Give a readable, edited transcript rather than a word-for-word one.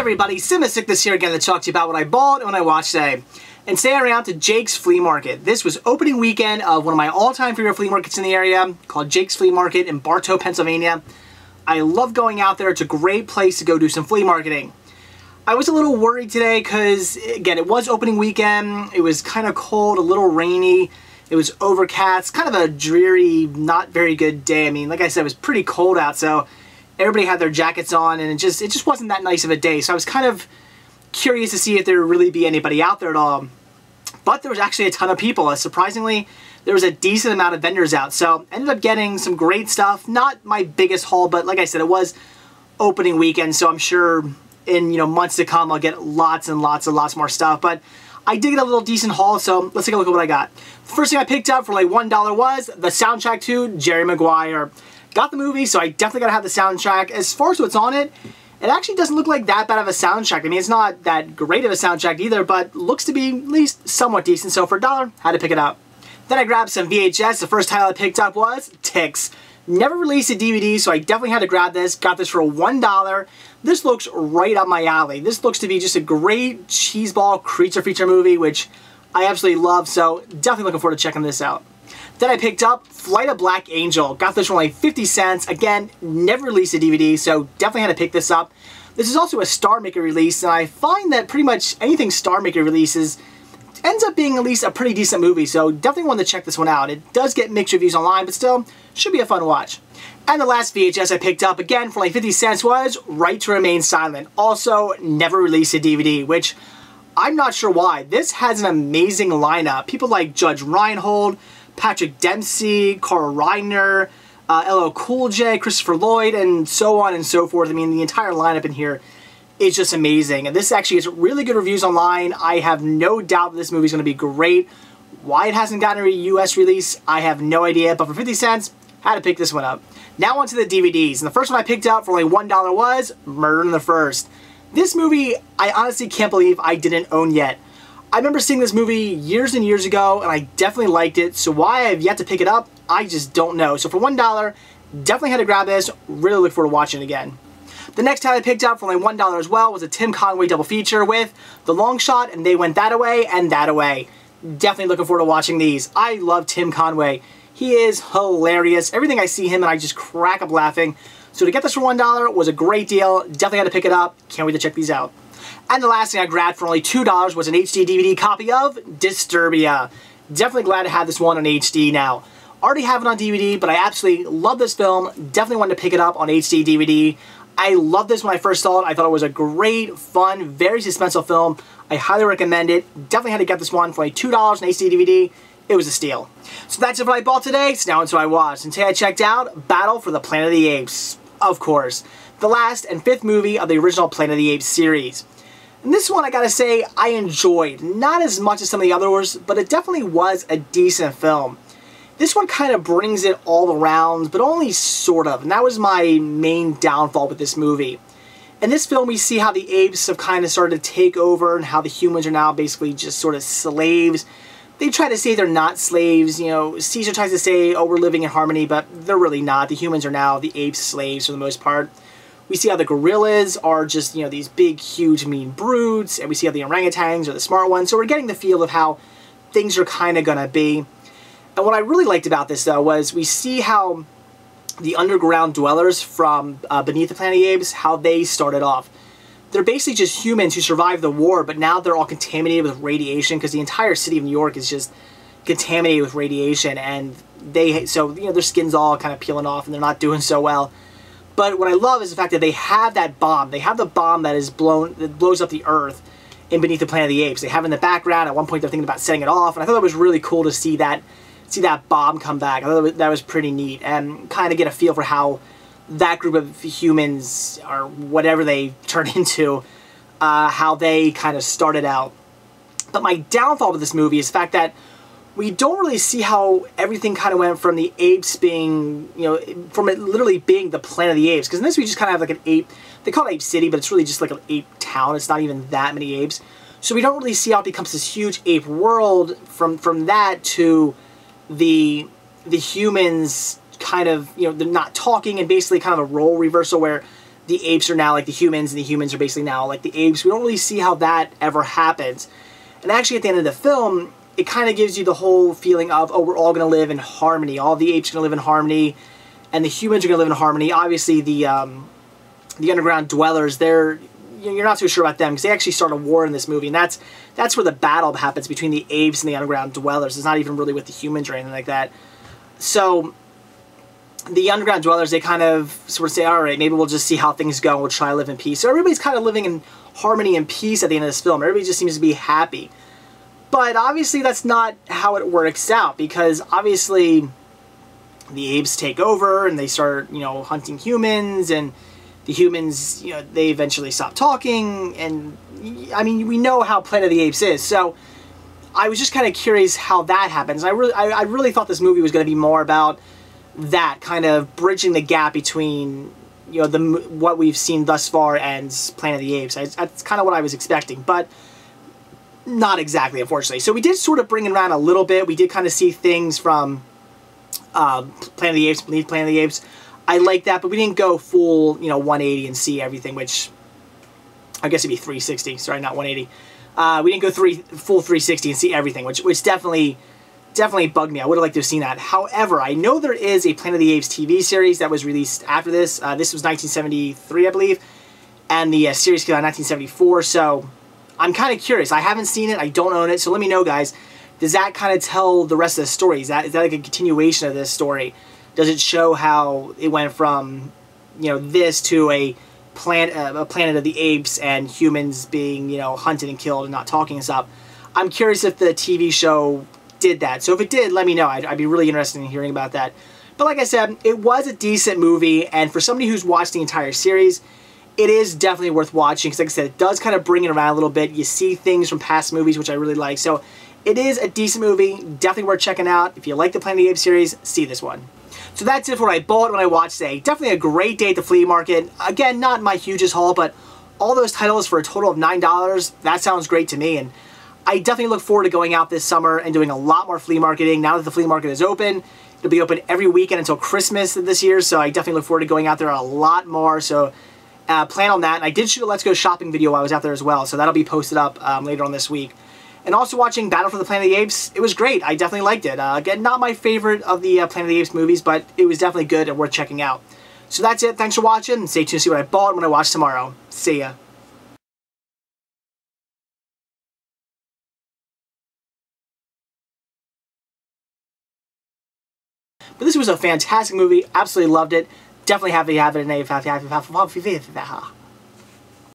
everybody, Sickness here again to talk to you about what I bought and what I watched today. And today I ran out to Jake's Flea Market. This was opening weekend of one of my all-time favorite flea markets in the area, called Jake's Flea Market in Bartow, Pennsylvania. I love going out there. It's a great place to go do some flea marketing. I was a little worried today because, again, it was opening weekend. It was kind of cold, a little rainy. It was overcast, kind of a dreary, not very good day. I mean, like I said, it was pretty cold out, so everybody had their jackets on, and it just wasn't that nice of a day. So I was kind of curious to see if there would really be anybody out there at all. But there was actually a ton of people. Surprisingly, there was a decent amount of vendors out. So ended up getting some great stuff. Not my biggest haul, but like I said, it was opening weekend, so I'm sure in months to come I'll get lots and lots and lots more stuff. But I did get a little decent haul, so let's take a look at what I got. The first thing I picked up for like $1 was the soundtrack to Jerry Maguire. Got the movie, so I definitely gotta have the soundtrack. As far as what's on it, it actually doesn't look like that bad of a soundtrack. I mean, it's not that great of a soundtrack either, but looks to be at least somewhat decent. So for $1, had to pick it up. Then I grabbed some VHS. The first title I picked up was Ticks. Never released a DVD, so I definitely had to grab this. Got this for $1. This looks right up my alley. This looks to be just a great cheeseball creature feature movie, which I absolutely love, so definitely looking forward to checking this out. Then I picked up Flight of Black Angel. Got this for only 50 cents. Again, never released a DVD, so definitely had to pick this up. This is also a Star Maker release, and I find that pretty much anything Star Maker releases ends up being at least a pretty decent movie, so definitely wanted to check this one out. It does get mixed reviews online, but still, should be a fun watch. And the last VHS I picked up, again, for like 50 cents was Right to Remain Silent. Also, never released a DVD, which I'm not sure why. This has an amazing lineup. People like Judge Reinhold, Patrick Dempsey, Carl Reiner, LL Cool J, Christopher Lloyd, and so on and so forth. I mean, the entire lineup in here is just amazing. And this actually gets really good reviews online. I have no doubt that this movie is going to be great. Why it hasn't gotten a US release, I have no idea. But for 50 cents, had to pick this one up. Now onto the DVDs. And the first one I picked up for only $1 was Murder in the First. This movie, I honestly can't believe I didn't own yet. I remember seeing this movie years and years ago, and I definitely liked it, so why I have yet to pick it up, I just don't know. So for $1, definitely had to grab this, really look forward to watching it again. The next title I picked up for only $1 as well was a Tim Conway double feature with The Long Shot and They Went That Away and That Away. Definitely looking forward to watching these. I love Tim Conway. He is hilarious. Everything I see him and I just crack up laughing. So to get this for $1 was a great deal. Definitely had to pick it up. Can't wait to check these out. And the last thing I grabbed for only $2 was an HD DVD copy of Disturbia. Definitely glad to have this one on HD now. Already have it on DVD, but I absolutely love this film. Definitely wanted to pick it up on HD DVD. I loved this when I first saw it. I thought it was a great, fun, very suspenseful film. I highly recommend it. Definitely had to get this one for only $2 on HD DVD. It was a steal. So that's it for what I bought today. So now into what I watched. And today I checked out Battle for the Planet of the Apes. Of course. The last and fifth movie of the original Planet of the Apes series. And this one, I gotta say, I enjoyed. Not as much as some of the others, but it definitely was a decent film. This one kind of brings it all around, but only sort of. And that was my main downfall with this movie. In this film, we see how the apes have kind of started to take over and how the humans are now basically just sort of slaves. They try to say they're not slaves. Caesar tries to say, oh, we're living in harmony, but they're really not. The humans are now the apes' slaves for the most part. We see how the gorillas are just, these big, huge, mean brutes, and we see how the orangutans are the smart ones. So we're getting the feel of how things are kind of going to be. And what I really liked about this, though, was we see how the underground dwellers from beneath the Planet of the Apes, how they started off. They're basically just humans who survived the war, but now they're all contaminated with radiation because the entire city of New York is just contaminated with radiation, and their skin's all kind of peeling off, and they're not doing so well. But what I love is the fact that they have that bomb. They have the bomb that blows up the Earth in Beneath the Planet of the Apes. They have it in the background. At one point, they're thinking about setting it off, and I thought that was really cool to see that bomb come back. I thought that was pretty neat, and kind of get a feel for how that group of humans, or whatever they turn into, how they kind of started out. But my downfall with this movie is the fact that we don't really see how everything kind of went from the apes being, from it literally being the Planet of the Apes. Because in this we just kind of have like an ape, they call it Ape City, but it's really just like an ape town. It's not even that many apes. So we don't really see how it becomes this huge ape world from that to the humans kind of, they're not talking, and basically kind of a role reversal where the apes are now like the humans and the humans are basically now like the apes. We don't really see how that ever happens. And actually at the end of the film, it kind of gives you the whole feeling of, oh, we're all going to live in harmony. All the apes are going to live in harmony, and the humans are going to live in harmony. Obviously, the underground dwellers, you're not so sure about them because they actually start a war in this movie, and that's where the battle happens between the apes and the underground dwellers. It's not even really with the humans or anything like that. So the underground dwellers, they kind of sort of say, all right, maybe we'll just see how things go and we'll try to live in peace. So everybody's kind of living in harmony and peace at the end of this film. Everybody just seems to be happy. But obviously that's not how it works out, because obviously the apes take over and they start, hunting humans, and the humans, they eventually stop talking, and I mean, we know how Planet of the Apes is. So I was just kind of curious how that happens. I really thought this movie was going to be more about that, kind of bridging the gap between what we've seen thus far and Planet of the Apes. That's kind of what I was expecting, but not exactly, unfortunately. So we did sort of bring it around a little bit. We did kind of see things from Planet of the Apes, Planet of the Apes. I like that, but we didn't go full, 180 and see everything, which I guess it'd be 360. Sorry, not 180. We didn't go full 360 and see everything, which definitely bugged me. I would have liked to have seen that. However, I know there is a Planet of the Apes TV series that was released after this. This was 1973, I believe, and the series came out in 1974, so I'm kind of curious. I haven't seen it. I don't own it, so let me know, guys. Does that kind of tell the rest of the story? Is that like a continuation of this story? Does it show how it went from, this to a Planet of the Apes and humans being, hunted and killed and not talking and stuff? I'm curious if the TV show did that. So if it did, let me know. I'd be really interested in hearing about that. But like I said, it was a decent movie, and for somebody who's watched the entire series, it is definitely worth watching, because like I said, it does kind of bring it around a little bit. You see things from past movies, which I really like. So it is a decent movie, definitely worth checking out. If you like the Planet of the Apes series, see this one. So that's it for what I bought when I watched today. Definitely a great day at the flea market. Again, not my hugest haul, but all those titles for a total of $9, that sounds great to me. And I definitely look forward to going out this summer and doing a lot more flea marketing. Now that the flea market is open, it'll be open every weekend until Christmas this year, so I definitely look forward to going out there a lot more. So plan on that. And I did shoot a Let's Go Shopping video while I was out there as well, so that'll be posted up later on this week. And also watching Battle for the Planet of the Apes, it was great. I definitely liked it. Again, not my favorite of the Planet of the Apes movies, but it was definitely good and worth checking out. So that's it. Thanks for watching, and stay tuned to see what I bought when I watch tomorrow. See ya. But this was a fantastic movie. Absolutely loved it. Definitely happy to have it in a